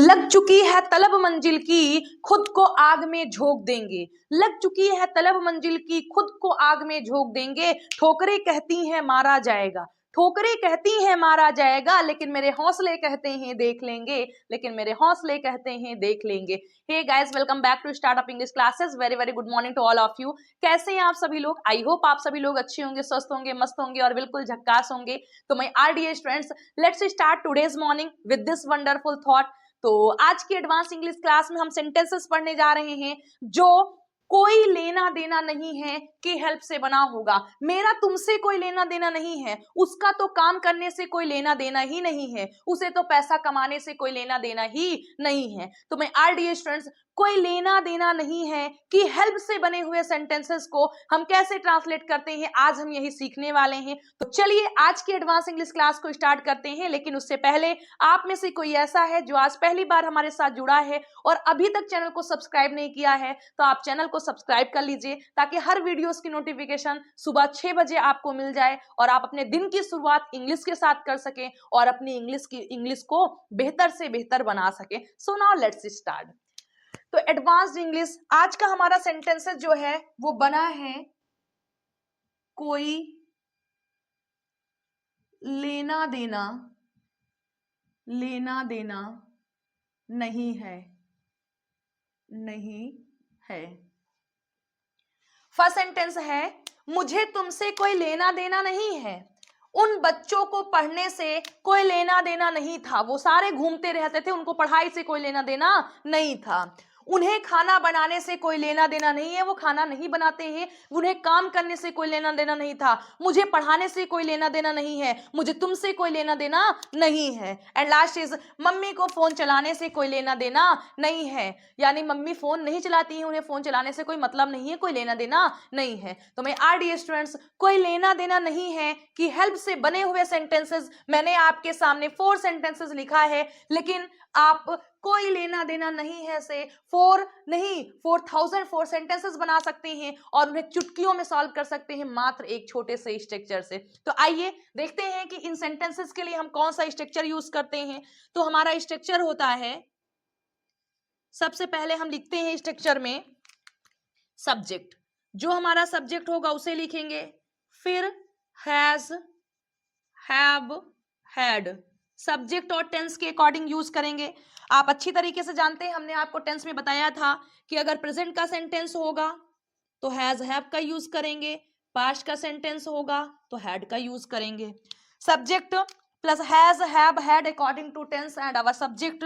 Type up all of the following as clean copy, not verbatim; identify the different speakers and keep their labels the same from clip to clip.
Speaker 1: लग चुकी है तलब मंजिल की, खुद को आग में झोंक देंगे। लग चुकी है तलब मंजिल की, खुद को आग में झोंक देंगे। ठोकरें कहती हैं मारा जाएगा, ठोकरें कहती हैं मारा जाएगा, लेकिन मेरे हौसले कहते हैं देख लेंगे, लेकिन मेरे हौसले कहते हैं देख लेंगे। Hey guys, welcome back to startup English classes. Very very good morning to all of you. कैसे हैं आप सभी लोग? आई होप आप सभी लोग अच्छे होंगे, स्वस्थ होंगे, मस्त होंगे और बिल्कुल झक्कास होंगे। तो my RDA students, let's start today's morning with this wonderful thought. तो आज की एडवांस इंग्लिश क्लास में हम सेंटेंसेस पढ़ने जा रहे हैं जो कोई लेना देना नहीं है कि हेल्प से बना होगा। मेरा तुमसे कोई लेना देना नहीं है, उसका तो काम करने से कोई लेना देना ही नहीं है, उसे तो पैसा कमाने से कोई लेना देना ही नहीं है। तो मैं आरडीए स्टूडेंट्स, कोई लेना देना नहीं है कि हेल्प से बने हुए सेंटेंसेस को हम कैसे ट्रांसलेट करते हैं, आज हम यही सीखने वाले हैं। तो चलिए आज की एडवांस इंग्लिश क्लास को स्टार्ट करते हैं। लेकिन उससे पहले आप में से कोई ऐसा है जो आज पहली बार हमारे साथ जुड़ा है और अभी तक चैनल को सब्सक्राइब नहीं किया है, तो आप चैनल को सब्सक्राइब कर लीजिए ताकि हर वीडियोस की नोटिफिकेशन सुबह 6 बजे आपको मिल जाए और आप अपने दिन की शुरुआत इंग्लिश के साथ कर सकें और अपनी इंग्लिश को बेहतर से बेहतर बना सकें। सो नाउ लेट्स स्टार्ट। तो एडवांस्ड इंग्लिश, आज का हमारा सेंटेंसेस जो है वो बना है कोई लेना देना नहीं है, नहीं है। फर्स्ट सेंटेंस है मुझे तुमसे कोई लेना देना नहीं है। उन बच्चों को पढ़ने से कोई लेना देना नहीं था, वो सारे घूमते रहते थे, उनको पढ़ाई से कोई लेना देना नहीं था। उन्हें खाना बनाने से कोई लेना देना नहीं है, वो खाना नहीं बनाते हैं। उन्हें काम करने से कोई लेना देना नहीं था। मुझे पढ़ाने से कोई लेना देना नहीं है, मुझे तुमसे कोई लेना देना नहीं है। एंड लास्ट इज मम्मी को फोन चलाने से कोई लेना देना नहीं है, यानी मम्मी फोन नहीं चलाती है, उन्हें फोन चलाने से कोई मतलब नहीं है, कोई लेना देना नहीं है। तो मैं आरडीए स्टूडेंट्स, कोई लेना देना नहीं है कि हेल्प से बने हुए सेंटेंसेस मैंने आपके सामने 4 सेंटेंसेस लिखा है, लेकिन आप कोई लेना देना नहीं है से 4004 सेंटेंसेस बना सकते हैं और उन्हें चुटकियों में सॉल्व कर सकते हैं मात्र एक छोटे से स्ट्रक्चर से। तो आइए देखते हैं कि इन सेंटेंसेस के लिए हम कौन सा स्ट्रक्चर यूज करते हैं। तो हमारा स्ट्रक्चर होता है, सबसे पहले हम लिखते हैं स्ट्रक्चर में सब्जेक्ट। जो हमारा सब्जेक्ट होगा उसे लिखेंगे, फिर हैज, हैव, हैड। सब्जेक्ट और टेंस के अकॉर्डिंग यूज करेंगे। आप अच्छी तरीके से जानते हैं, हमने आपको टेंस में बताया था कि अगर प्रेजेंट का सेंटेंस होगा तो हैज हैव का यूज करेंगे, पास्ट का सेंटेंस होगा तो हैड का यूज करेंगे। Subject plus has have had according to tense and our subject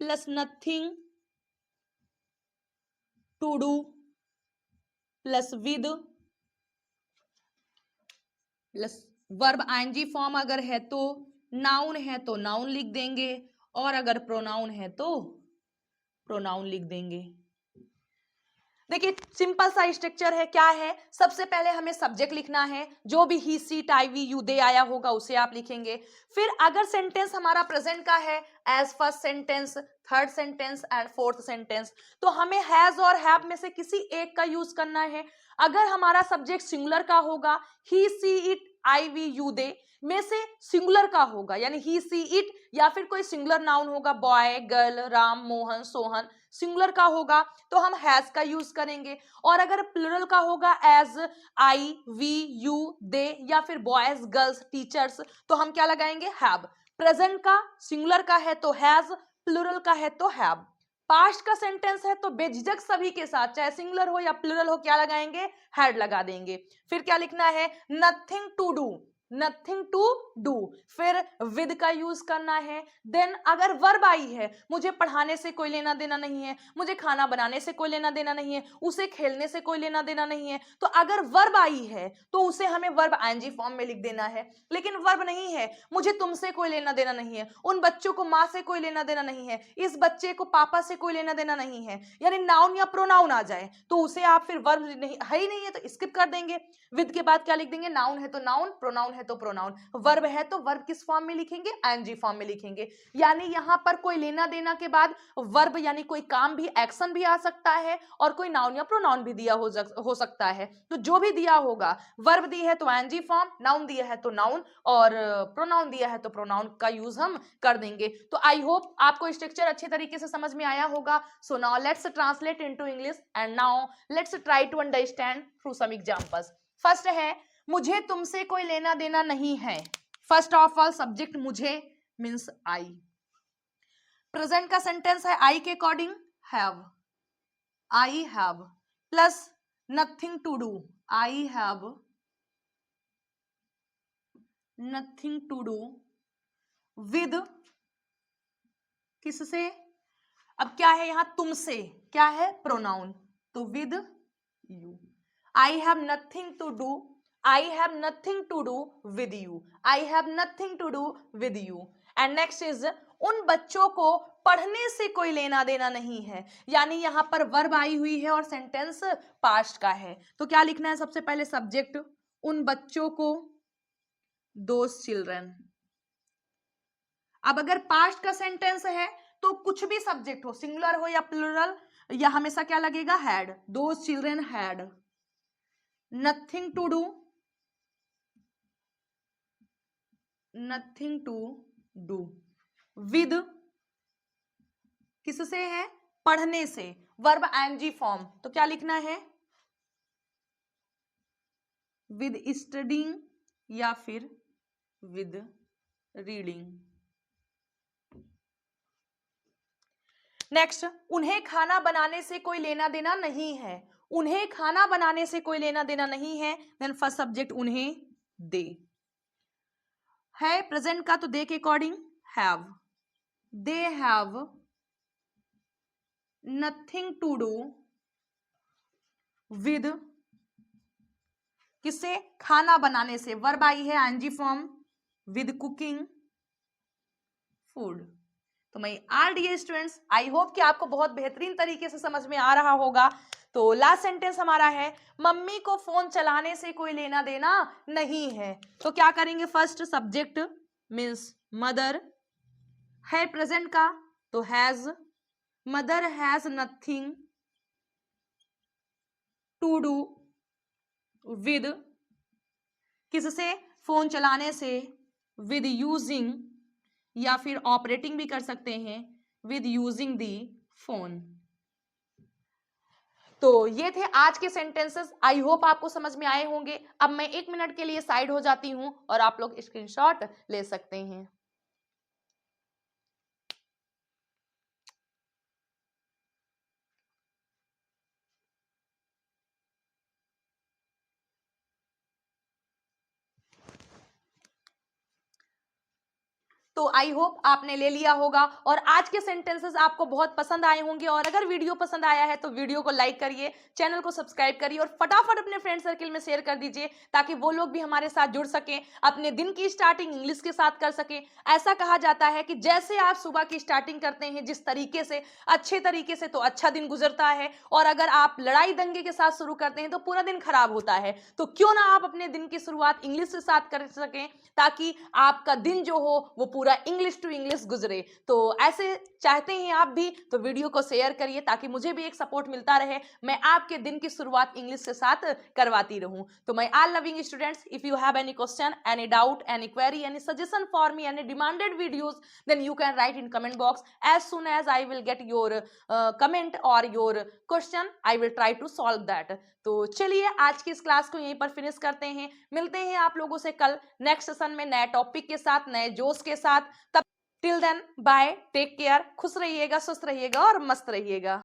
Speaker 1: plus nothing to do plus with plus verb ING form अगर है तो, नाउन है तो नाउन लिख देंगे और अगर प्रोनाउन है तो प्रोनाउन लिख देंगे। देखिए सिंपल सा स्ट्रक्चर है। क्या है, सबसे पहले हमें सब्जेक्ट लिखना है, जो भी ही सी आई वी यू दे आया होगा उसे आप लिखेंगे। फिर अगर सेंटेंस हमारा प्रेजेंट का है, as first sentence, third sentence and fourth sentence, तो हमें हैज और हैव में से किसी एक का यूज करना है। अगर हमारा सब्जेक्ट सिंगुलर का होगा, he she it I we you they में से सिंगुलर का होगा, यानी ही सी इट या फिर कोई सिंगुलर नाउन होगा, boy, girl, Ram, Mohan, Sohan, singular का होगा तो हम हैज का यूज करेंगे। और अगर प्लुरल का होगा, एज, आई, वी, यू, दे या फिर बॉयज, गर्ल्स, टीचर्स, तो हम क्या लगाएंगे, हैव। प्रेजेंट का सिंगुलर का है तो हैज, प्लुरल का है तो हैव। पास्ट का सेंटेंस है तो बेझिझक सभी के साथ, चाहे सिंगुलर हो या प्लुरल हो, क्या लगाएंगे, हैड लगा देंगे। फिर क्या लिखना है, nothing to do, nothing to do, फिर विद का यूज करना है। देन अगर वर्ब आई है, मुझे पढ़ाने से कोई लेना देना नहीं है, मुझे खाना बनाने से कोई लेना देना नहीं है, उसे खेलने से कोई लेना देना नहीं है, तो अगर वर्ब आई है तो उसे हमें वर्ब आईएनजी फॉर्म में लिख देना है। लेकिन वर्ब नहीं है, मुझे तुमसे कोई लेना देना नहीं है, उन बच्चों को माँ से कोई लेना देना नहीं है, इस बच्चे को पापा से कोई लेना देना नहीं है, यानी नाउन या प्रोनाउन आ जाए तो उसे आप फिर वर्ब नहीं है ही नहीं है तो स्किप कर देंगे। विद के बाद क्या लिख देंगे, नाउन है तो नाउन, प्रोनाउन है तो प्रोनाउन, वर्ब है तो वर्ब किस फॉर्म में लिखेंगे, आईएनजी फॉर्म में लिखेंगे। यानी यहां पर कोई लेना देना के बाद वर्ब यानी कोई काम भी, एक्शन भी आ सकता है और कोई नाउन या प्रोनाउन भी दिया हो सकता है। तो जो भी दिया होगा, वर्ब दी है तो आईएनजी फॉर्म, नाउन दिया है तो नाउन, और प्रोनाउन दिया है तो प्रोनाउन का यूज हम कर देंगे। तो आई होप आपको स्ट्रक्चर अच्छे तरीके से समझ में आया होगा। So now let's translate into English and now let's try to understand through some examples. First है, मुझे तुमसे कोई लेना देना नहीं है। फर्स्ट ऑफ ऑल सब्जेक्ट मुझे मीन्स आई। प्रेजेंट का सेंटेंस है आई के according have, I have plus nothing to do, I have nothing to do with किससे, अब क्या है यहां तुमसे, क्या है प्रोनाउन, तो with you. I have nothing to do, I have nothing to do with you, I have nothing to do with you. And next is, उन बच्चों को पढ़ने से कोई लेना देना नहीं है। यानी यहां पर वर्ब आई हुई है और सेंटेंस पास्ट का है, तो क्या लिखना है, सबसे पहले सब्जेक्ट उन बच्चों को, दोज चिल्ड्रन। अब अगर पास्ट का सेंटेंस है तो कुछ भी सब्जेक्ट हो, सिंगुलर हो या प्लूरल, या हमेशा क्या लगेगा, had, those children had nothing to do, nothing to do with किससे है, पढ़ने से, वर्ब आईएनजी फॉर्म, तो क्या लिखना है, विद स्टडिंग या फिर विद रीडिंग। नेक्स्ट, उन्हें खाना बनाने से कोई लेना देना नहीं है, उन्हें खाना बनाने से कोई लेना देना नहीं है। देन फर्स्ट सब्जेक्ट उन्हें, दे है प्रेजेंट का, तो दे के according have, they have nothing to do with किससे, खाना बनाने से, वर्ब आई है ING form, with cooking food. तो मैं all dear students, I hope कि आपको बहुत बेहतरीन तरीके से समझ में आ रहा होगा। तो लास्ट सेंटेंस हमारा है, मम्मी को फोन चलाने से कोई लेना देना नहीं है। तो क्या करेंगे, फर्स्ट सब्जेक्ट मीन्स मदर है प्रेजेंट का, तो has, mother has nothing to do with किससे, फोन चलाने से, विद यूजिंग या फिर ऑपरेटिंग भी कर सकते हैं, विद यूजिंग दी फोन। तो ये थे आज के सेंटेंसेस, आई होप आपको समझ में आए होंगे। अब मैं 1 मिनट के लिए साइड हो जाती हूं और आप लोग स्क्रीनशॉट ले सकते हैं। तो आई होप आपने ले लिया होगा और आज के सेंटेंसेस आपको बहुत पसंद आए होंगे। और अगर वीडियो पसंद आया है तो वीडियो को लाइक करिए, चैनल को सब्सक्राइब करिए और फटाफट अपने फ्रेंड सर्किल में शेयर कर दीजिए ताकि वो लोग भी हमारे साथ जुड़ सकें, अपने दिन की स्टार्टिंग इंग्लिश के साथ कर सकें। ऐसा कहा जाता है कि जैसे आप सुबह की स्टार्टिंग करते हैं जिस तरीके से, अच्छे तरीके से, तो अच्छा दिन गुजरता है, और अगर आप लड़ाई दंगे के साथ शुरू करते हैं तो पूरा दिन खराब होता है। तो क्यों ना आप अपने दिन की शुरुआत इंग्लिश के साथ कर सकें ताकि आपका दिन जो हो वो पूरा इंग्लिश टू इंग्लिश गुजरे। तो ऐसे चाहते हैं आप भी, तो वीडियो को शेयर करिए ताकि मुझे भी एक सपोर्ट मिलता रहे, मैं आपके दिन की शुरुआत इंग्लिश के साथ करवाती रहूं। तो मैं all loving students, if you have any question, any doubt, any query, any suggestion for me, any demanded videos, then you can write in comment box. As soon as I will get your comment और your question, I will try to solve that. तो चलिए आज की इस class को यहीं पर finish करते हैं, मिलते हैं आप लोगों से कल नेक्स्ट सेशन में नए टॉपिक के साथ, नए जोश के साथ। तब till then bye, take care, खुश रहिएगा, स्वस्थ रहिएगा और मस्त रहिएगा।